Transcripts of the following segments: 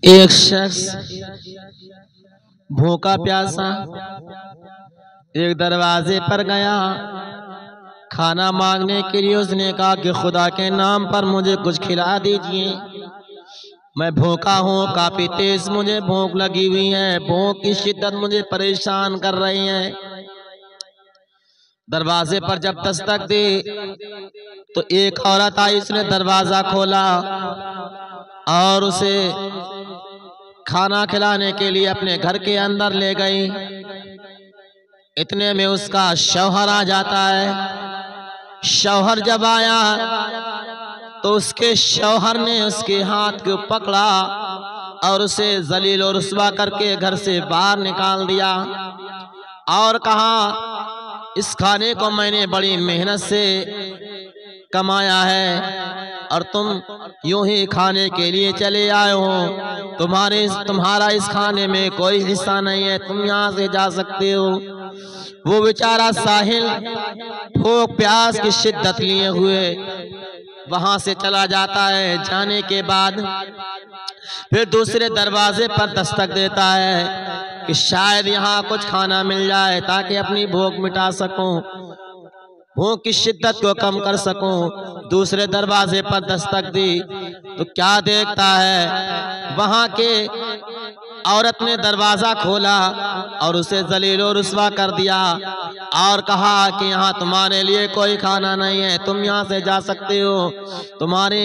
ایک شخص بھوکا پیاسا ایک دروازے پر گیا کھانا مانگنے کے لیے۔ اس نے کہا کہ خدا کے نام پر مجھے کچھ کھلا دیجئے، میں بھوکا ہوں، کافی تیز مجھے بھوک لگی ہوئی ہے، بھوک کی شدت مجھے پریشان کر رہی ہے۔ دروازے پر جب دستک دی تو ایک عورت آئی، اس نے دروازہ کھولا اور اسے کھانا کھلانے کے لیے اپنے گھر کے اندر لے گئی۔ اتنے میں اس کا شوہر آ جاتا ہے۔ شوہر جب آیا تو اس کے شوہر نے اس کے ہاتھ کو پکڑا اور اسے ذلیل و رسوا کر کے گھر سے باہر نکال دیا اور کہا اس کھانے کو میں نے بڑی محنت سے کمایا ہے اور تم یوں ہی کھانے کے لیے چلے آئے ہو، تمہارا اس کھانے میں کوئی حصہ نہیں ہے، تم یہاں سے جا سکتے ہو۔ وہ بیچارہ ساحل بھوک پیاس کی شدت لیے ہوئے وہاں سے چلا جاتا ہے۔ جانے کے بعد پھر دوسرے دروازے پر دستک دیتا ہے کہ شاید یہاں کچھ کھانا مل جائے تاکہ اپنی بھوک مٹا سکوں، بھوک کی شدت کو کم کر سکوں۔ دوسرے دروازے پر دستک دی تو کیا دیکھتا ہے، وہاں کے عورت نے دروازہ کھولا اور اسے ذلیل و رسوا کر دیا اور کہا کہ یہاں تمہارے لیے کوئی کھانا نہیں ہے، تم یہاں سے جا سکتے ہو، تمہارے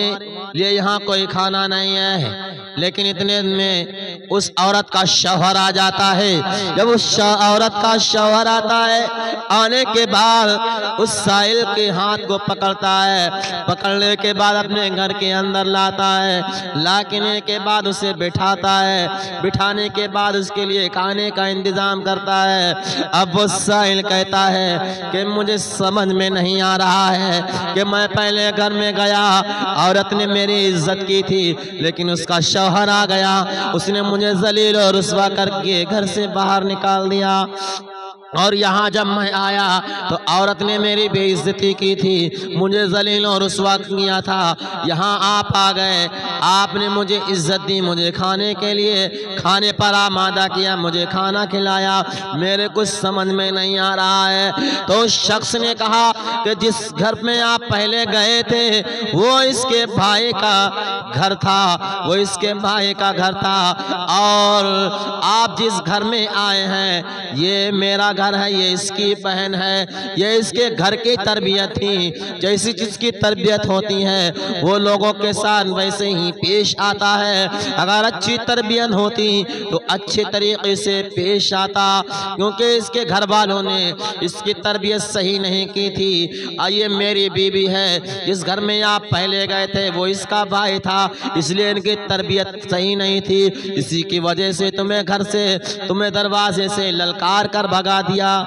لیے یہاں کوئی کھانا نہیں ہے۔ لیکن اتنے میں اس عورت کا شوہر آ جاتا ہے۔ جب اس عورت کا شوہر آتا ہے، آنے کے بعد اس سائل کے ہاتھ کو پکڑتا ہے، پکڑنے کے بعد اپنے گھر کے اندر لاتا ہے، لانے کے بعد اسے بٹھاتا ہے، بٹھانے کے بعد اس کے لیے کھانے کا انتظام کرتا ہے۔ اب وہ سائل کہتا ہے کہ مجھے سمجھ میں نہیں آ رہا ہے کہ میں پہلے گھر میں گیا، عورت نے میری عزت کی تھی، لیکن اس کا شوہر آ گیا، اس نے مجھے ذلیل و رسوا کر کے گھر سے باہر نکال دیا، اور یہاں جب میں آیا تو عورت نے میری بے عزتی کی تھی، مجھے ذلیل و رسوا کیا تھا، یہاں آپ آ گئے، آپ نے مجھے عزت دی، مجھے کھانے کے لیے کھانے پر آمادہ کیا، مجھے کھانا کھلایا، میرے کچھ سمجھ میں نہیں آ رہا ہے۔ تو اس شخص نے کہا کہ جس گھر میں آپ پہلے گئے تھے وہ اس کے بھائی کا گھر تھا، وہ اس کے بھائی کا گھر تھا، اور آپ جس گھر میں آئے ہیں یہ میرا گھر ہے، یہ اس کی بہن ہے، یہ اس کے گھر کی تربیت تھی، جیسی جس کی تربیت ہوتی ہے وہ لوگوں کے ساتھ ویسے ہی پیش آتا ہے، اگر اچھی تربیت ہوتی تو اچھے طریقے سے پیش آتا، کیونکہ اس کے گھر والوں نے اس کی تربیت صحیح نہیں کی تھی۔ یہ میری بیوی ہے، جس گھر میں آپ پہلے گئے تھے وہ اس کا بھائی تھا، اس لیے ان کی تربیت صحیح نہیں تھی، اسی کی وجہ سے تمہیں گھر سے، تمہیں دروازے سے للکار کر بھگا دیا۔